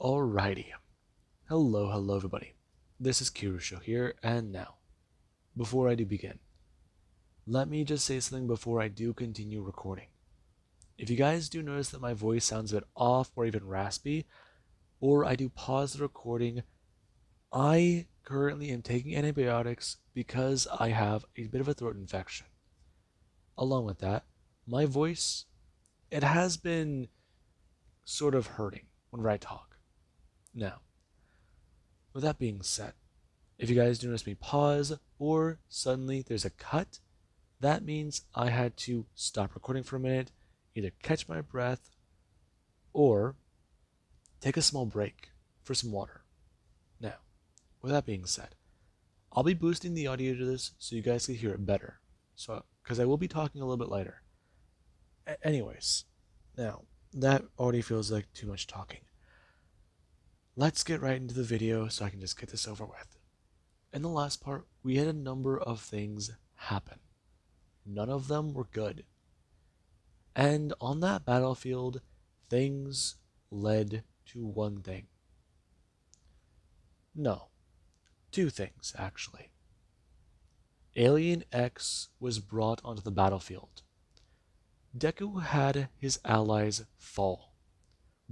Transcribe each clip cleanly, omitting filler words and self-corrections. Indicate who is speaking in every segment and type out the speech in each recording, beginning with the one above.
Speaker 1: Alrighty. Hello everybody. This is Kirusho here, and now, before I do begin, let me just say something before I do continue recording. If you guys do notice that my voice sounds a bit off or even raspy, or I do pause the recording, I currently am taking antibiotics because I have a bit of a throat infection. Along with that, my voice, it has been sort of hurting whenever I talk. Now, with that being said, if you guys do notice me pause or suddenly there's a cut, that means I had to stop recording for a minute, either catch my breath or take a small break for some water. Now, with that being said, I'll be boosting the audio to this so you guys can hear it better. So, because I will be talking a little bit lighter. Anyways, now that already feels like too much talking. Let's get right into the video so I can just get this over with. In the last part, we had a number of things happen. None of them were good. And on that battlefield, things led to one thing. No, two things actually. Alien X was brought onto the battlefield. Deku had his allies fall.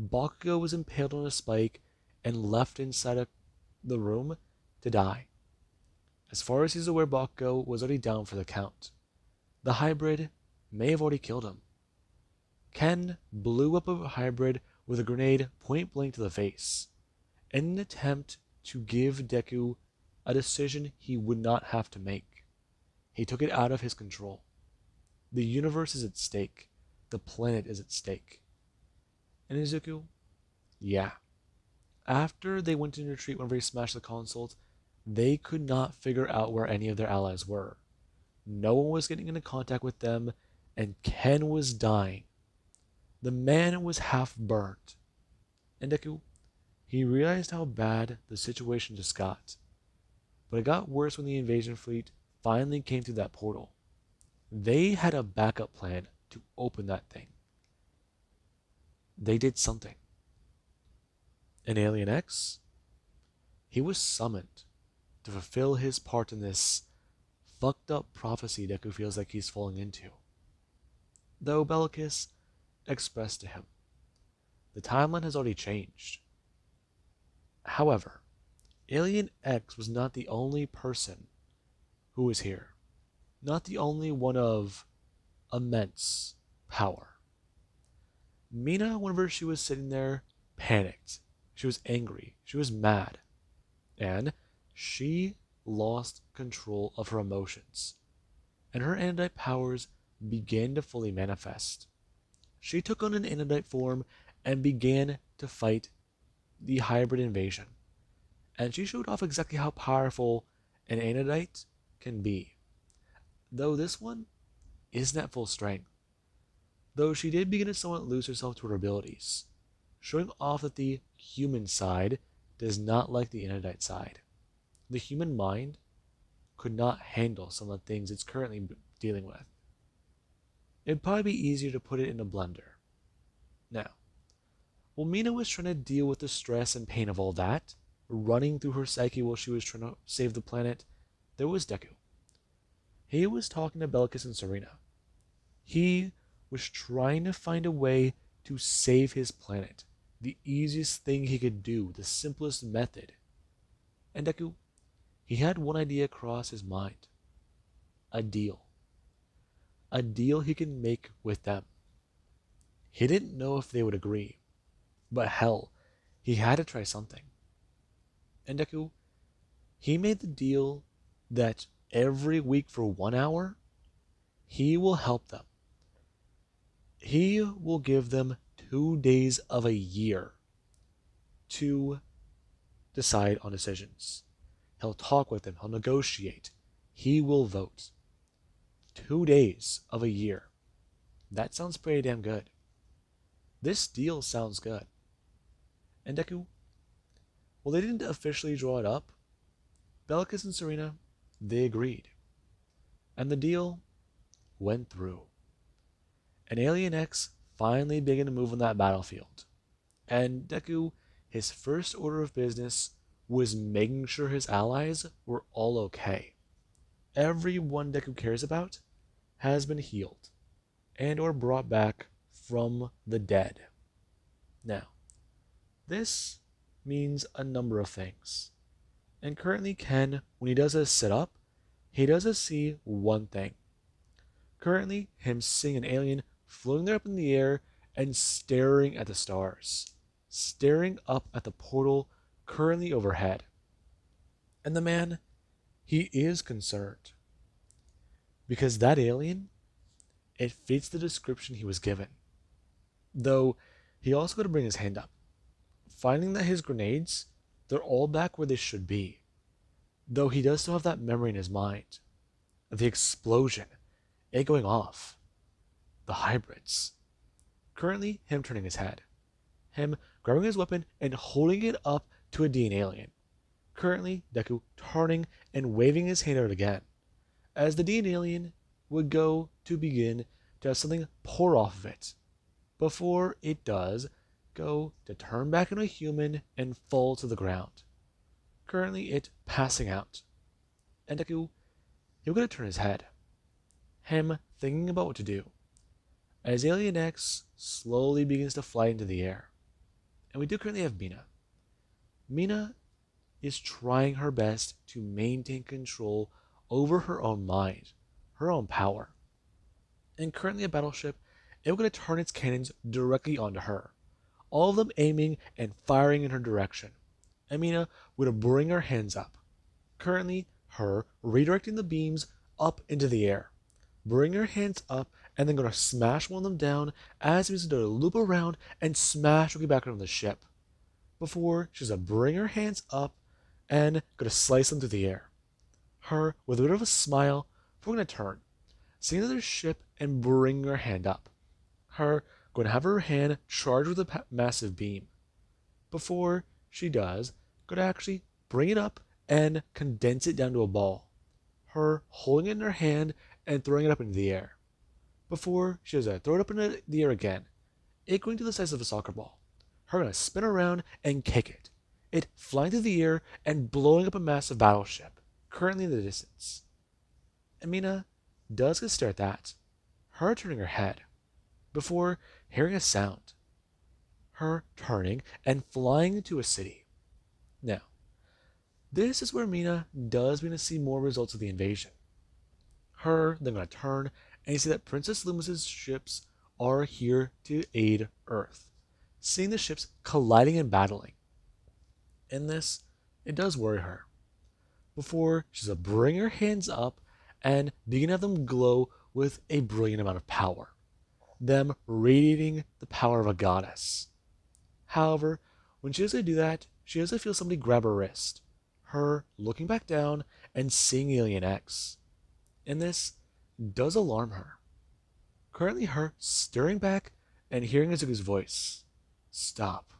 Speaker 1: Bakugo was impaled on a spike and left inside the room to die. As far as he's aware, Bakugo was already down for the count. The hybrid may have already killed him. Ken blew up a hybrid with a grenade point blank to the face, in an attempt to give Deku a decision he would not have to make. He took it out of his control. The universe is at stake. The planet is at stake. And Izuku? Yeah. After they went into retreat whenever he smashed the console, they could not figure out where any of their allies were. No one was getting into contact with them, and Ken was dying. The man was half burnt. And Deku, he realized how bad the situation just got. But it got worse when the invasion fleet finally came through that portal. They had a backup plan to open that thing. They did something. And Alien X? He was summoned to fulfill his part in this fucked up prophecy Deku feels like he's falling into. Though Bellicus expressed to him, the timeline has already changed. However, Alien X was not the only person who was here. Not the only one of immense power. Mina, whenever she was sitting there, panicked. She was angry. She was mad. And she lost control of her emotions. And her Andite powers began to fully manifest. She took on an Andite form and began to fight the hybrid invasion. And she showed off exactly how powerful an Andite can be. Though this one isn't at full strength. Though she did begin to somewhat lose herself to her abilities, showing off that the human side does not like the Andite side. The human mind could not handle some of the things it's currently dealing with. It'd probably be easier to put it in a blender. Now, while Mina was trying to deal with the stress and pain of all that, running through her psyche while she was trying to save the planet, there was Deku. He was talking to Bellicus and Serena. He was trying to find a way to save his planet. The easiest thing he could do, the simplest method. And Deku, he had one idea cross his mind. A deal. A deal he could make with them. He didn't know if they would agree. But hell, he had to try something. And Deku, he made the deal that every week for 1 hour, he will help them. He will give them 2 days of a year to decide on decisions. He'll talk with them. He'll negotiate. He will vote. 2 days of a year. That sounds pretty damn good. This deal sounds good. And Deku, well, they didn't officially draw it up. Bellicus and Serena, they agreed. And the deal went through. And Alien X finally began to move on that battlefield. And Deku, his first order of business was making sure his allies were all okay. Everyone Deku cares about has been healed and or brought back from the dead. Now, this means a number of things. And currently Ken, when he does his sit-up, he doesn't see one thing. Currently, him seeing an alien floating there up in the air and staring at the stars. Staring up at the portal currently overhead. And the man, he is concerned. Because that alien, it fits the description he was given. Though, he also got to bring his hand up. Finding that his grenades, they're all back where they should be. Though he does still have that memory in his mind. The explosion, it going off. The hybrids. Currently, him turning his head. Him grabbing his weapon and holding it up to a Dean alien. Currently, Deku turning and waving his hand out again. As the Dean alien would go to begin to have something pour off of it. Before it does, go to turn back into a human and fall to the ground. Currently, it passing out. And Deku, he'll get to turn his head. Him thinking about what to do. As Alien X slowly begins to fly into the air. And we do currently have Mina. Mina is trying her best to maintain control over her own mind, her own power. And currently a battleship, it will going to turn its cannons directly onto her. All of them aiming and firing in her direction. And Mina would bring her hands up. Currently, her redirecting the beams up into the air. Bring her hands up and then going to smash one of them down as he's going to loop around and smash Rookie back on the ship. Before she's going to bring her hands up and going to slice them through the air. Her, with a bit of a smile, we're going to turn. See another ship and bring her hand up. Her going to have her hand charged with a massive beam. Before she does, going to actually bring it up and condense it down to a ball. Her holding it in her hand and throwing it up into the air. Before she does throw it up into the air again, it going to the size of a soccer ball. Her going to spin around and kick it. It flying through the air and blowing up a massive battleship, currently in the distance. Amina does get to stare at that, her turning her head, before hearing a sound. Her turning and flying into a city. Now, this is where Mina does begin to see more results of the invasion. Her then going to turn and you see that Princess Loomis's ships are here to aid Earth. Seeing the ships colliding and battling. In this, it does worry her. Before she's to bring her hands up and begin to have them glow with a brilliant amount of power. Them radiating the power of a goddess. However, when she does do that, she does feel somebody grab her wrist. Her looking back down and seeing Alien X. And this does alarm her. Currently her staring back and hearing Izuku's voice. Stop.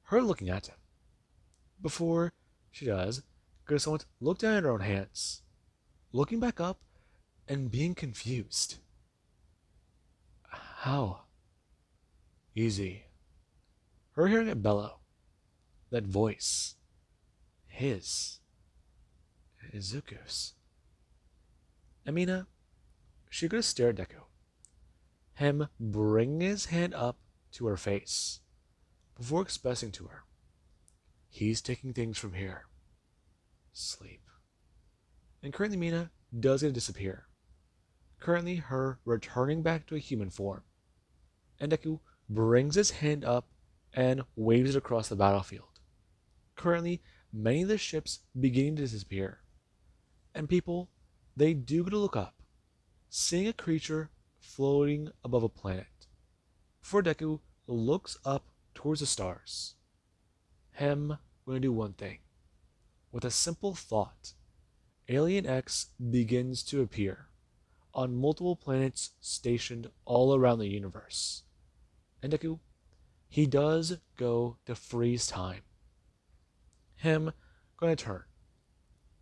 Speaker 1: Her looking at him. Before she does, go somewhat look down at her own hands. Looking back up and being confused. How? Easy. Her hearing it bellow. That voice. His. Izuku's. Amina, she could stare at Deku. Him bringing his hand up to her face. Before expressing to her. He's taking things from here. Sleep. And currently Mina does get to disappear. Currently her returning back to a human form. And Deku brings his hand up and waves it across the battlefield. Currently, many of the ships beginning to disappear. And people, they do get to look up, seeing a creature floating above a planet. Before Deku looks up towards the stars. Him going to do one thing. With a simple thought, Alien X begins to appear on multiple planets stationed all around the universe. And Deku, he does go to freeze time. Him going to turn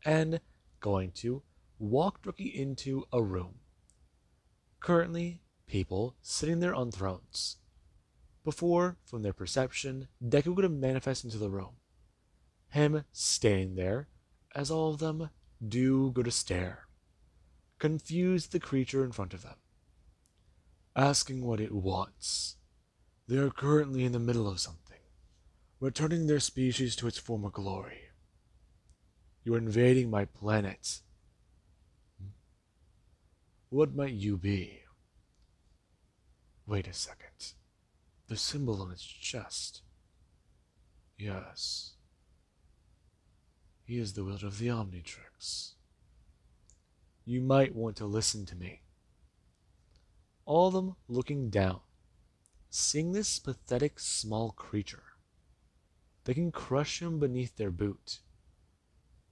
Speaker 1: and going to walk Rookie into a room. Currently, people sitting there on thrones. Before, from their perception, Deku could have manifested into the room. Him standing there, as all of them do go to stare, confused the creature in front of them, asking what it wants. They are currently in the middle of something, returning their species to its former glory. You are invading my planet. What might you be? Wait a second. The symbol on its chest. Yes. He is the wielder of the Omnitrix. You might want to listen to me. All of them looking down, seeing this pathetic small creature. They can crush him beneath their boot.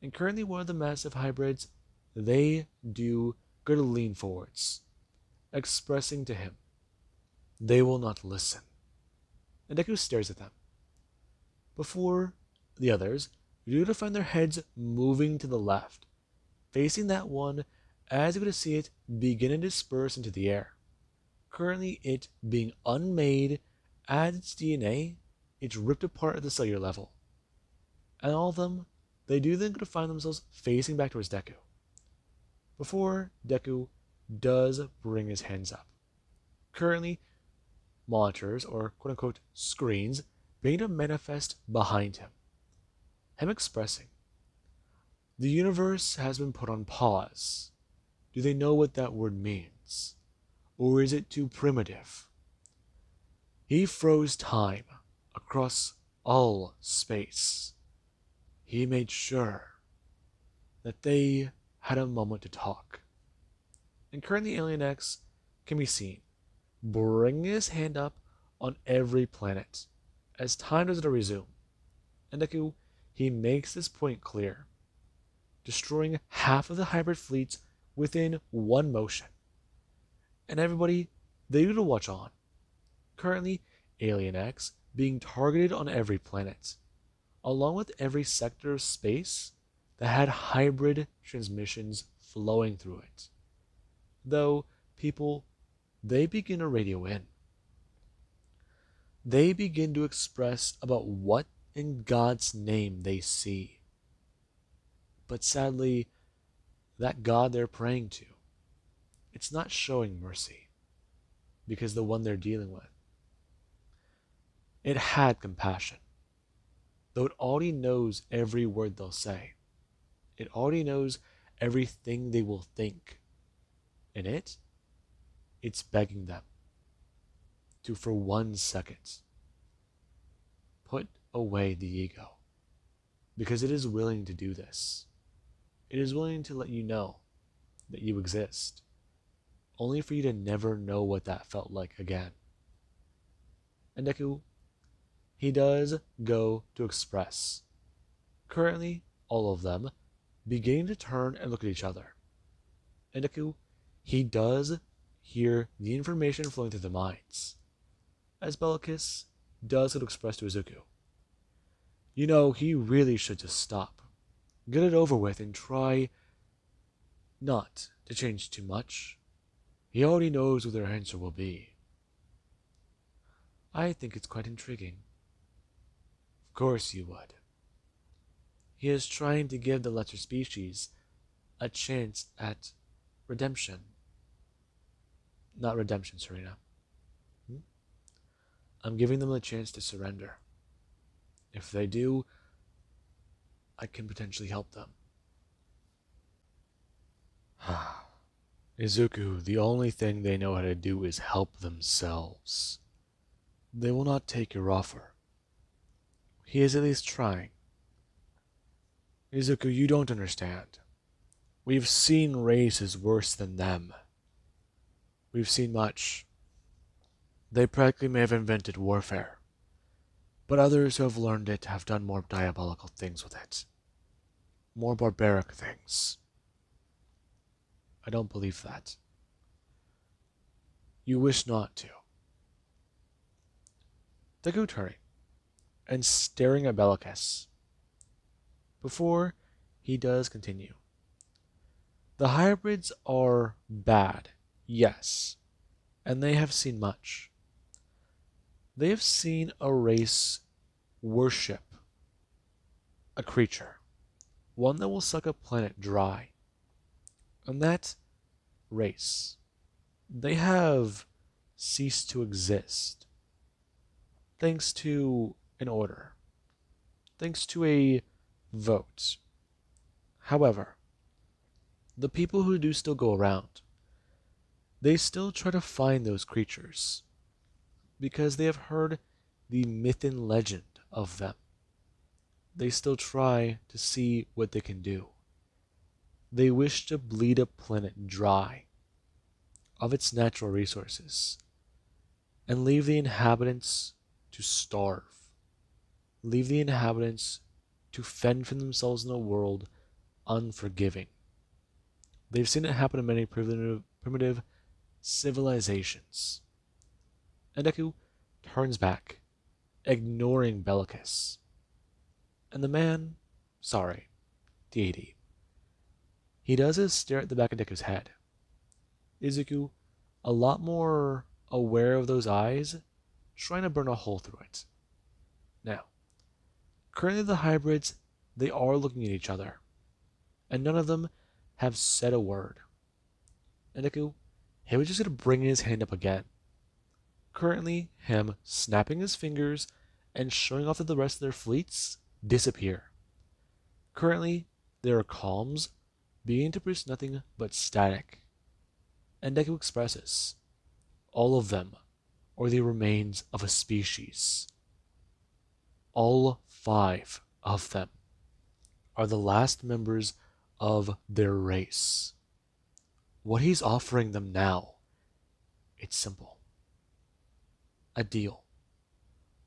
Speaker 1: And currently one of the massive hybrids, they do go to lean forwards, expressing to him, they will not listen. And Deku stares at them. Before the others, you do to find their heads moving to the left, facing that one as you go to see it begin to disperse into the air. Currently it being unmade as its DNA, it's ripped apart at the cellular level. And all of them, they do then go to find themselves facing back towards Deku. Before Deku does bring his hands up. Currently, monitors, or quote-unquote screens, being to manifest behind him. Him expressing, the universe has been put on pause. Do they know what that word means? Or is it too primitive? He froze time across all space. He made sure that they had a moment to talk. And currently Alien X can be seen bringing his hand up on every planet as time does to resume. And Deku, he makes this point clear, destroying half of the hybrid fleets within one motion. And everybody, they do to watch on. Currently, Alien X being targeted on every planet, along with every sector of space that had hybrid transmissions flowing through it. Though people, they begin to radio in. They begin to express about what in God's name they see. But sadly, that God they're praying to, it's not showing mercy, because the one they're dealing with, it had compassion. Though it already knows every word they'll say. It already knows everything they will think. And it's begging them to, for 1 second, put away the ego. Because it is willing to do this. It is willing to let you know that you exist, only for you to never know what that felt like again. And Deku, he does go to express. Currently, all of them beginning to turn and look at each other. And Deku, he does hear the information flowing through the minds, as Bellicus does go to express to Izuku. You know, he really should just stop. Get it over with and try not to change too much. He already knows what their answer will be. I think it's quite intriguing. Of course you would. He is trying to give the lesser species a chance at redemption. Not redemption, Serena. I'm giving them a chance to surrender. If they do, I can potentially help them. Izuku, the only thing they know how to do is help themselves. They will not take your offer. He is at least trying. Izuku, you don't understand. We've seen races worse than them. We've seen much. They practically may have invented warfare, but others who have learned it have done more diabolical things with it. More barbaric things. I don't believe that. You wish not to. Deku turning and staring at Bellicus. Before he does continue. The hybrids are bad, yes, and they have seen much. They have seen a race worship a creature, one that will suck a planet dry. And that race, they have ceased to exist thanks to an order, thanks to a vote. However, the people who do still go around, they still try to find those creatures because they have heard the myth and legend of them. They still try to see what they can do. They wish to bleed a planet dry of its natural resources and leave the inhabitants to starve, leave the inhabitants to fend for themselves in a world unforgiving. They've seen it happen in many primitive civilizations. And Deku turns back, ignoring Bellicus. And the man, sorry, deity, he does is stare at the back of Deku's head. Izuku, a lot more aware of those eyes, trying to burn a hole through it. Now, currently the hybrids, they are looking at each other, and none of them have said a word. And Deku, he was just going to bring his hand up again. Currently, him snapping his fingers and showing off that the rest of their fleets disappear. Currently, there are calms beginning to produce nothing but static. And Deku expresses, all of them are the remains of a species. All 5 of them are the last members of their race. What he's offering them now, it's simple. A deal.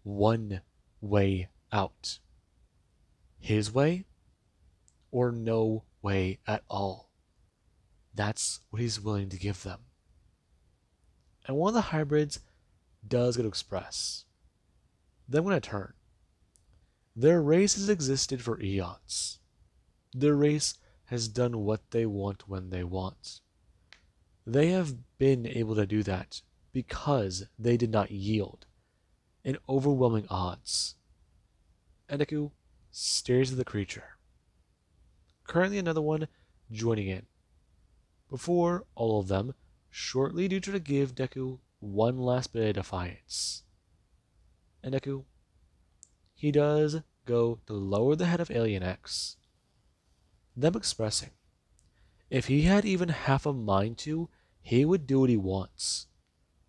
Speaker 1: One way out. His way or no way at all. That's what he's willing to give them. And one of the hybrids does get to express. Then when I turn, their race has existed for eons. Their race has done what they want when they want. They have been able to do that because they did not yield in overwhelming odds. And Deku stares at the creature. Currently another one joining in. Before all of them shortly do try to give Deku one last bit of defiance. And Deku, he does go to lower the head of Alien X. Them expressing, if he had even half a mind to, he would do what he wants,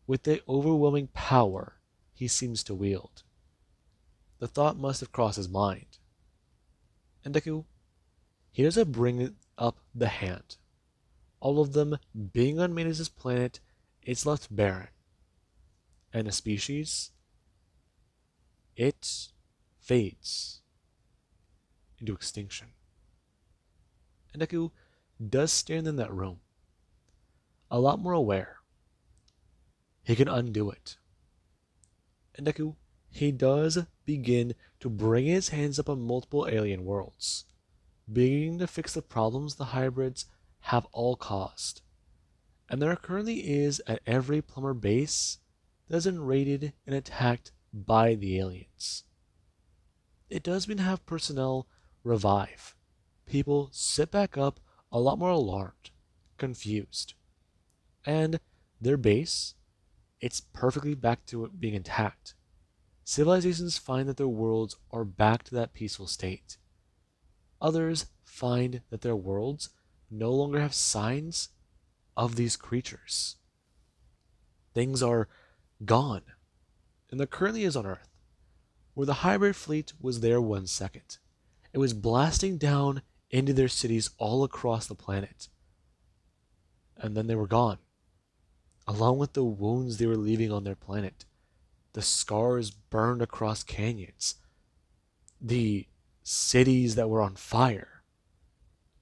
Speaker 1: with the overwhelming power he seems to wield. The thought must have crossed his mind. And Deku, he doesn't bring up the hand. All of them being on Manus' planet, it's left barren. And the species, it fades into extinction. And Deku does stand in that room, a lot more aware. He can undo it. And Deku, he does begin to bring his hands up on multiple alien worlds, beginning to fix the problems the hybrids have all caused. And there currently is at every plumber base that has been raided and attacked by the aliens. It does mean to have personnel revive. People sit back up a lot more alarmed, confused. And their base, it's perfectly back to it being intact. Civilizations find that their worlds are back to that peaceful state. Others find that their worlds no longer have signs of these creatures. Things are gone. And there currently is on Earth, where the hybrid fleet was there 1 second. It was blasting down into their cities all across the planet. And then they were gone, along with the wounds they were leaving on their planet. The scars burned across canyons, the cities that were on fire,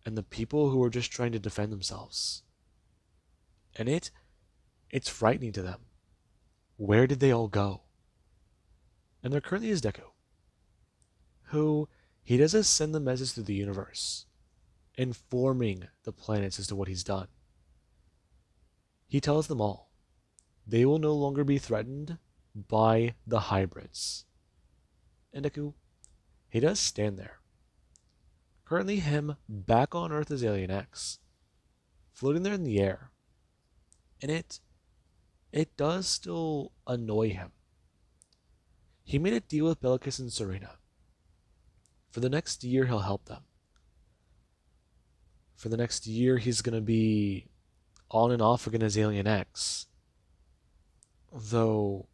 Speaker 1: and the people who were just trying to defend themselves. And it's frightening to them. Where did they all go? And there currently is Deku, who he doesn't send the message through the universe, informing the planets as to what he's done. He tells them all they will no longer be threatened by the hybrids. And Deku, he does stand there. Currently him back on Earth as Alien X, floating there in the air. And it does still annoy him. He made a deal with Bellicus and Serena. For the next year, he'll help them. For the next year, he's going to be on and off again as Alien X. Though,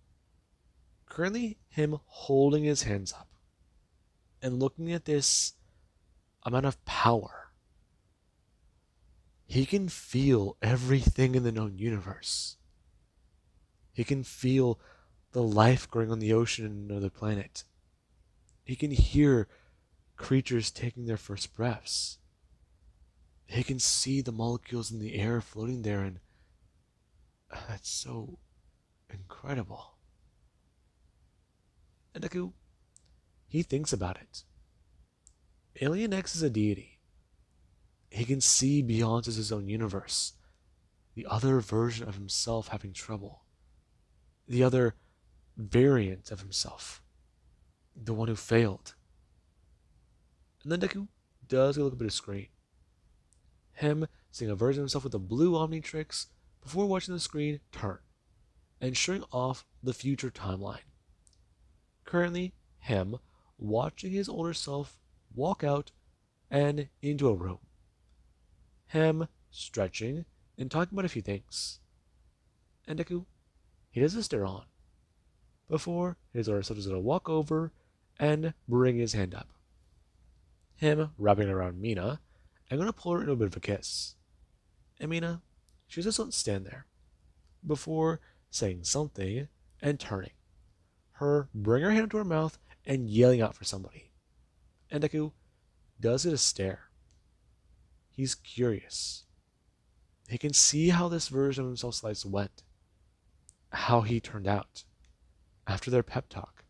Speaker 1: currently, him holding his hands up and looking at this amount of power, he can feel everything in the known universe. He can feel the life growing on the ocean in another planet. He can hear creatures taking their first breaths. He can see the molecules in the air floating there, and that's so incredible. And Deku, he thinks about it. Alien X is a deity. He can see beyond his own universe, the other version of himself having trouble, the other variant of himself, the one who failed. And then Deku does look up at his screen. Him seeing a version of himself with a blue Omnitrix before watching the screen turn and showing off the future timeline. Currently, him watching his older self walk out and into a room. Him stretching and talking about a few things. And Deku, he doesn't stare on before his older self is going to walk over and bring his hand up. Him wrapping around Mina and going to pull her into a bit of a kiss. And Mina, she just doesn't stand there before saying something and turning. Her bring her hand up to her mouth and yelling out for somebody. And Deku does it a stare. He's curious. He can see how this version of himself slice went. How he turned out. After their pep talk.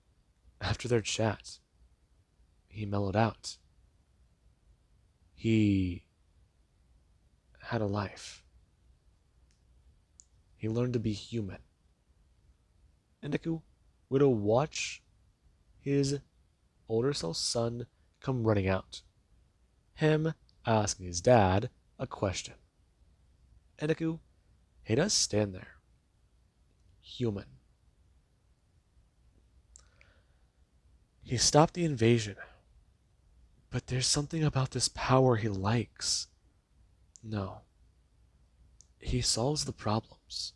Speaker 1: After their chat. He mellowed out. He had a life. He learned to be human. And Deku would watch his older self's son come running out. Him asking his dad a question. And Deku, he does stand there. Human. He stopped the invasion. But there's something about this power he likes. No. He solves the problems.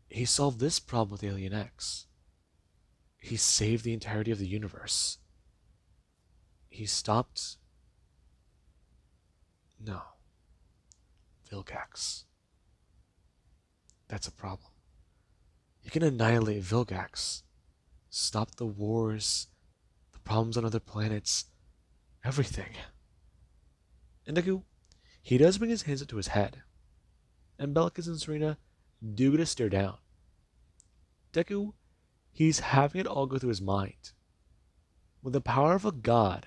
Speaker 1: He solved this problem with Alien X. He saved the entirety of the universe. He stopped... No. Vilgax. That's a problem. He can annihilate Vilgax. Stop the wars, the problems on other planets, everything. And Deku, he does bring his hands up to his head. And Bellicus and Serena do get to stare down. Deku, he's having it all go through his mind. With the power of a god,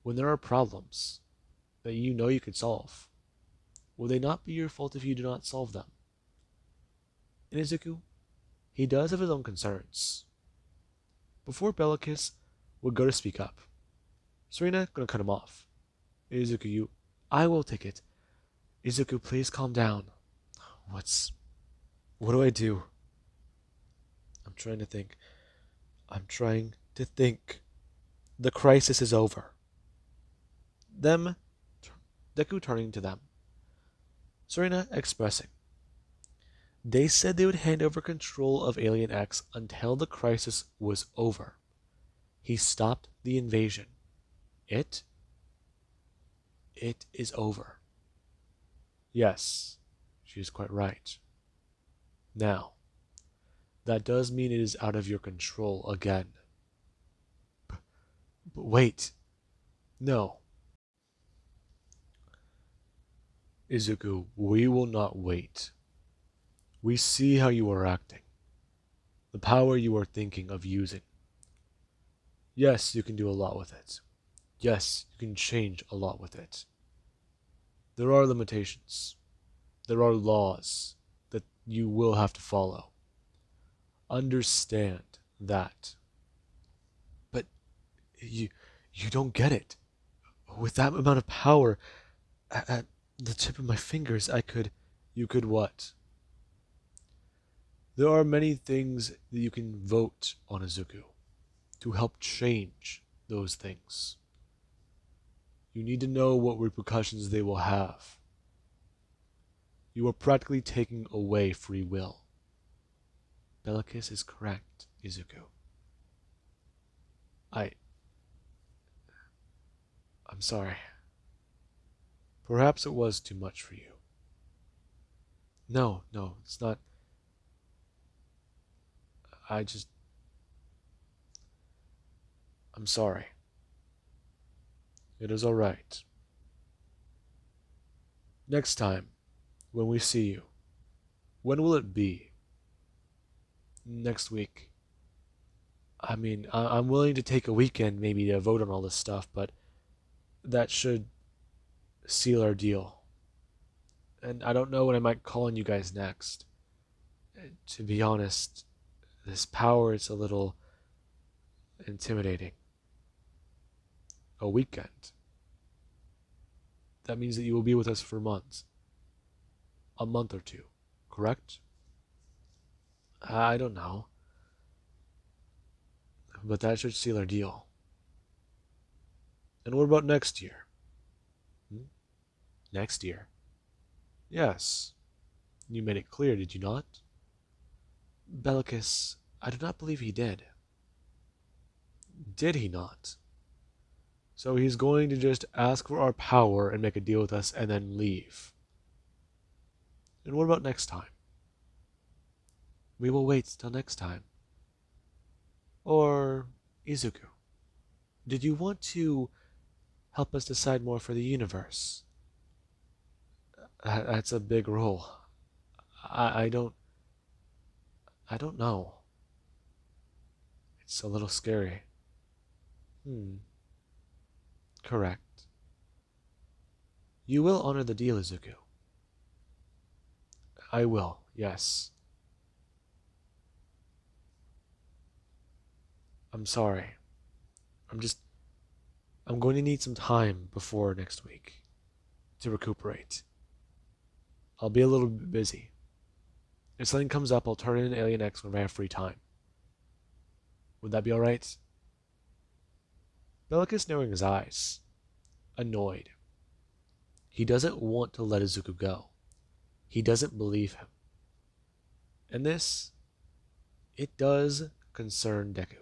Speaker 1: when there are problems that you know you could solve, will they not be your fault if you do not solve them? And Izuku, he does have his own concerns. Before Bellicus would go to speak up, Serena gonna cut him off. Izuku, I will take it. Izuku, please calm down. What do I do? I'm trying to think. The crisis is over. Deku turning to them. Serena expressing. They said they would hand over control of Alien X until the crisis was over. He stopped the invasion. It is over. Yes, she is quite right. Now, that does mean it is out of your control again. But wait. No. Izuku, we will not wait. We see how you are acting. The power you are thinking of using. Yes, you can do a lot with it. Yes, you can change a lot with it. There are limitations. There are laws that you will have to follow. understand that. But you you don't get it. With that amount of power at the tip of my fingers, you could what? There are many things that you can vote on, Izuku, to help change those things. You need to know what repercussions they will have. You are practically taking away free will. Bellicus is correct, Izuku. I... I'm sorry. Perhaps it was too much for you. No, it's not. I just... I'm sorry. It is alright. Next time, when we see you, when will it be? Next week. I mean, I'm willing to take a weekend maybe to vote on all this stuff, but that should seal our deal. And I don't know when I might call on you guys next. To be honest, this power is a little intimidating. A weekend. That means that you will be with us for months. A month or two, correct? I don't know. But that should seal our deal. And what about next year? Next year? Yes. You made it clear, did you not? Bellicus, I do not believe he did. Did he not? So he's going to just ask for our power and make a deal with us and then leave. And what about next time? We will wait till next time. Or, Izuku, did you want to help us decide more for the universe? That's a big role. I don't know. It's a little scary. Correct. You will honor the deal, Izuku. I will, yes. I'm sorry. I'm going to need some time before next week to recuperate. I'll be a little bit busy. If something comes up, I'll turn in Alien X when I have free time. Would that be alright? Bellicus narrowing his eyes, annoyed. He doesn't want to let Izuku go. He doesn't believe him. And this, it does concern Deku,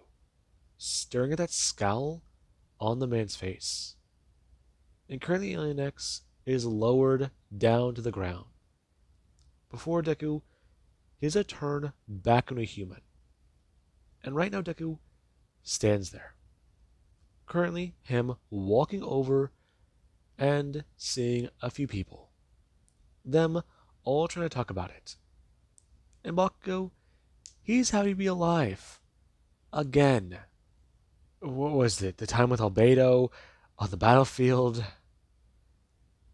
Speaker 1: staring at that scowl on the man's face. And currently Alien X is lowered down to the ground. Before Deku, he has a turn back into a human. And right now Deku stands there. Currently, him walking over and seeing a few people. Them all trying to talk about it. And Bakugo, he's happy to be alive. Again. What was it? The time with Albedo? On the battlefield?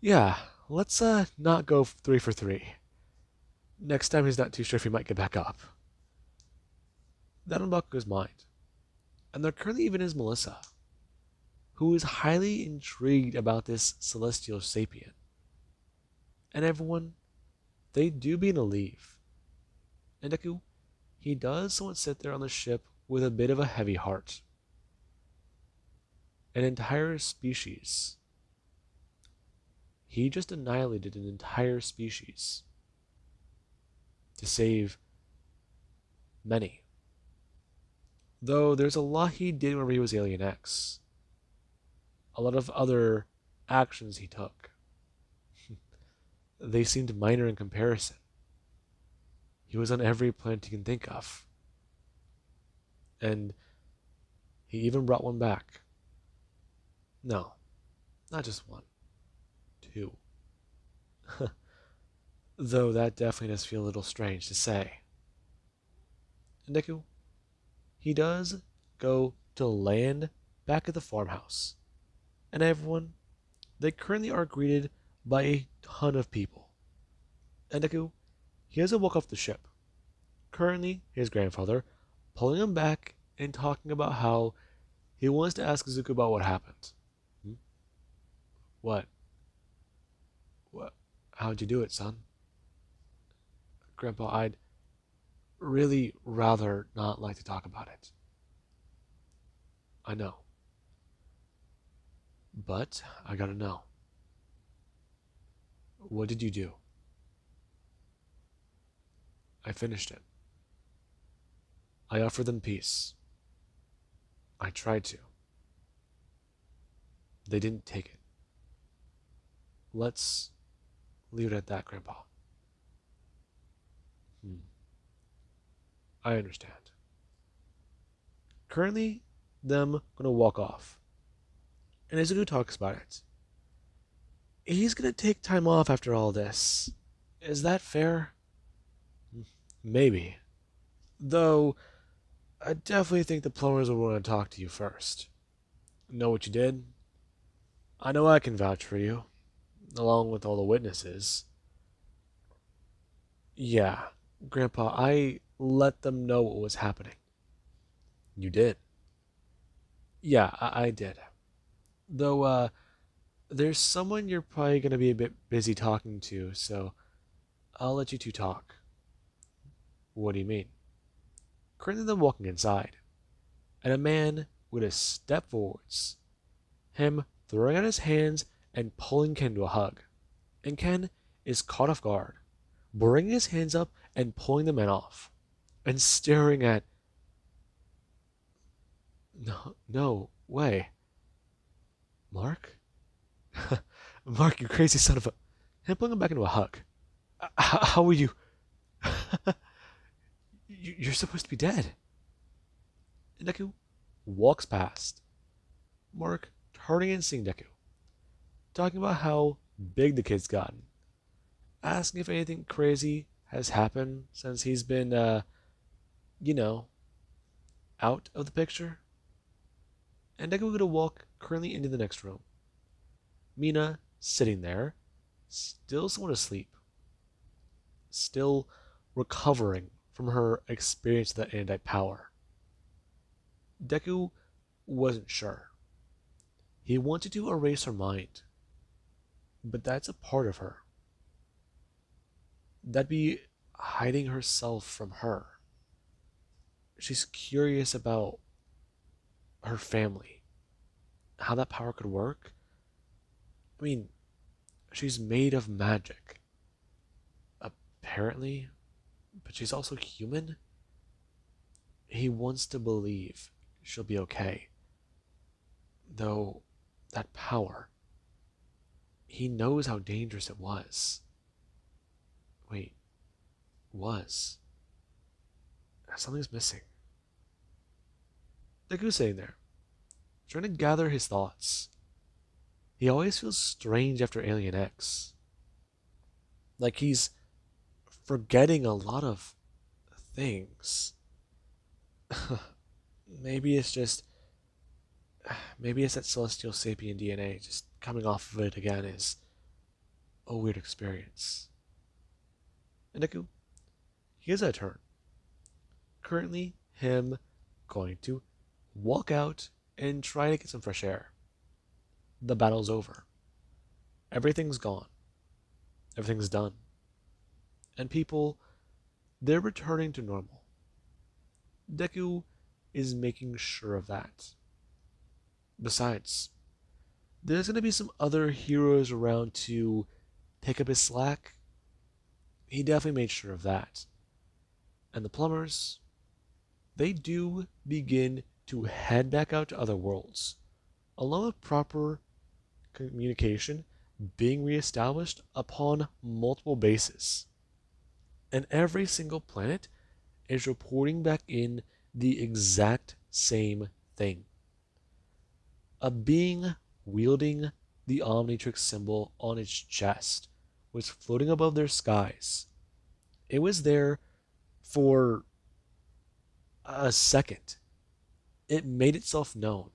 Speaker 1: Yeah, let's not go 3 for 3. Next time he's not too sure if he might get back up. That on Bakugo's mind. And there currently even is Melissa, who is highly intrigued about this celestial sapien. And everyone, they do begin to leave. And Deku, he does somewhat sit there on the ship with a bit of a heavy heart. An entire species. He just annihilated an entire species to save many. Though there's a lot he did whenever he was Alien X. A lot of other actions he took. They seemed minor in comparison. He was on every planet you can think of. And he even brought one back. No, not just one. 2. Though that definitely does feel a little strange to say. And Deku, he does go to land back at the farmhouse. And everyone, they currently are greeted by a ton of people. And Deku, he has to walk off the ship. Currently, his grandfather pulling him back and talking about how he wants to ask Zuko about what happened. Hmm? What? What? How'd you do it, son? Grandpa, I'd really rather not like to talk about it. I know. But I gotta know. What did you do? I finished it. I offered them peace. I tried to. They didn't take it. Let's leave it at that, Grandpa. Hmm. I understand. Currently, them gonna walk off. And Izuku talks about it. He's gonna take time off after all this. Is that fair? Maybe. Though, I definitely think the plumbers will want to talk to you first. Know what you did? I know I can vouch for you, along with all the witnesses. Yeah, Grandpa, I let them know what was happening. You did? Yeah, I did. Though, there's someone you're probably going to be a bit busy talking to, so I'll let you two talk. What do you mean? Currently, them walking inside, and a man would have stepped forwards, him throwing out his hands and pulling Ken to a hug. And Ken is caught off guard, bringing his hands up and pulling the man off, and staring at. No, no way. Mark? Mark, you crazy son of a. Him pulling him back into a hug. How were you? You're supposed to be dead. And Deku walks past. Mark turning and seeing Deku, talking about how big the kid's gotten, asking if anything crazy has happened since he's been, you know, out of the picture. And Deku gonna walk currently into the next room. Mina sitting there, still somewhat asleep, still recovering from her experience of that Andite power. Deku wasn't sure. He wanted to erase her mind, but that's a part of her. That'd be hiding herself from her. She's curious about her family, how that power could work. I mean, she's made of magic, apparently, but she's also human. He wants to believe she'll be okay. Though, that power, he knows how dangerous it was. Wait, was. Something's missing. Deku's sitting there, trying to gather his thoughts. He always feels strange after Alien X. Like he's forgetting a lot of things. Maybe it's just. Maybe it's that celestial sapien DNA just coming off of it again is a weird experience. And Deku, he has a turn. Currently, him going to walk out and try to get some fresh air. The battle's over. Everything's gone. Everything's done. And people, they're returning to normal. Deku is making sure of that. Besides, there's going to be some other heroes around to pick up his slack. He definitely made sure of that. And the plumbers, they do begin to head back out to other worlds, along with proper communication being reestablished upon multiple bases. And every single planet is reporting back in the exact same thing. A being wielding the Omnitrix symbol on its chest was floating above their skies. It was there for a second. It made itself known.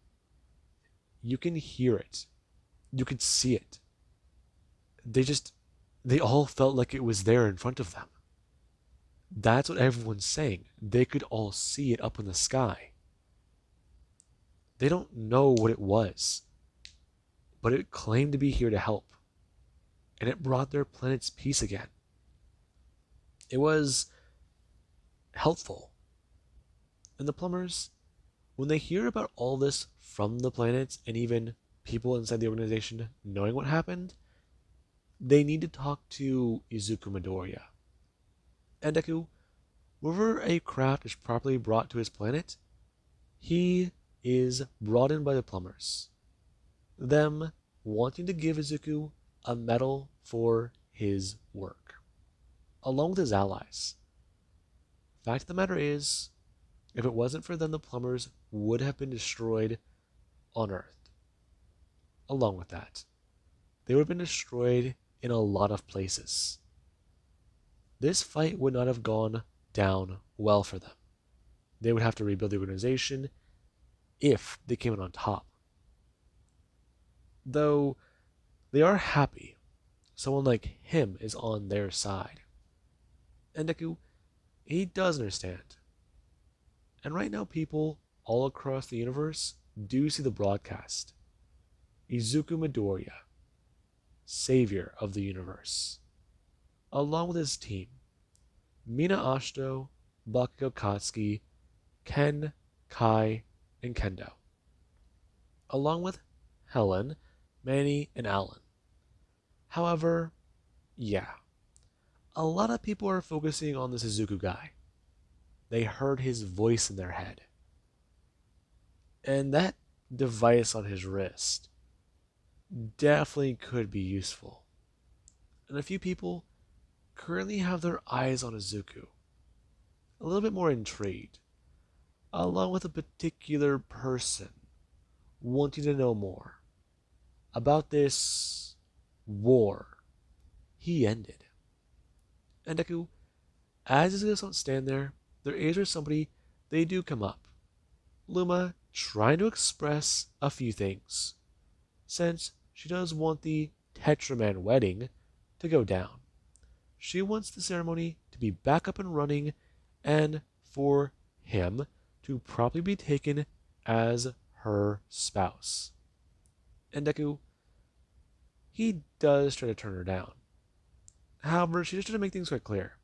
Speaker 1: You can hear it. You could see it. They all felt like it was there in front of them. That's what everyone's saying. They could all see it up in the sky. They don't know what it was, but it claimed to be here to help, and it brought their planet's peace again. It was helpful. And the plumbers, when they hear about all this from the planets and even people inside the organization knowing what happened, they need to talk to Izuku Midoriya. And Deku, whenever a craft is properly brought to his planet, he is brought in by the plumbers. Them wanting to give Izuku a medal for his work, along with his allies. Fact of the matter is, if it wasn't for them, the plumbers would have been destroyed on Earth. Along with that, they would have been destroyed in a lot of places. This fight would not have gone down well for them. They would have to rebuild the organization if they came in on top. Though they are happy someone like him is on their side. And Deku, he does understand. And right now, people all across the universe do see the broadcast. Izuku Midoriya, savior of the universe, along with his team, Mina Ashito, Bakugo Katsuki, Ken, Kai, and Kendo, along with Helen, Manny, and Alan. However, yeah, a lot of people are focusing on this Izuku guy. They heard his voice in their head. And that device on his wrist definitely could be useful. And a few people currently have their eyes on Izuku, a little bit more intrigued, along with a particular person wanting to know more about this war he ended. And Deku, as his guys don't stand there, their ears or somebody, they do come up. Luma trying to express a few things, since she does want the Tetraman wedding to go down. She wants the ceremony to be back up and running and for him to properly be taken as her spouse. And Deku, he does try to turn her down. However, she just tries to make things quite clear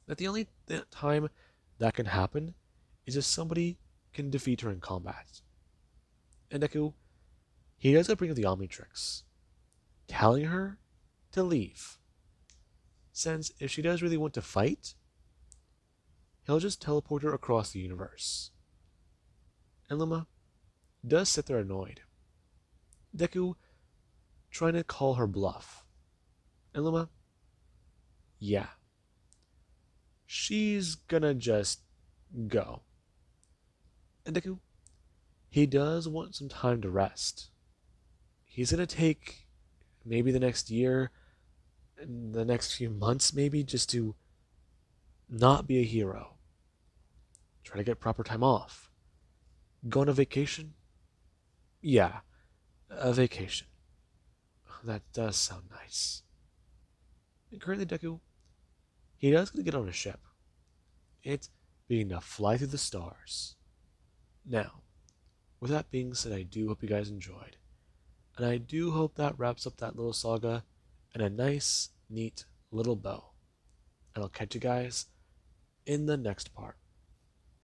Speaker 1: that the only time that can happen is if somebody can defeat her in combat. And Deku, he does bring up the Omnitrix, telling her to leave, since if she does really want to fight, he'll just teleport her across the universe. And Luma does sit there annoyed. Deku trying to call her bluff. And Luma, yeah, she's gonna just go. And Deku, he does want some time to rest. He's gonna take maybe the next year, the next few months maybe, just to not be a hero. Try to get proper time off. Go on a vacation? Yeah, a vacation. That does sound nice. And currently Deku, he does get on a ship. It's being to fly through the stars. Now, with that being said, I do hope you guys enjoyed. And I do hope that wraps up that little saga in a nice, neat little bow. And I'll catch you guys in the next part.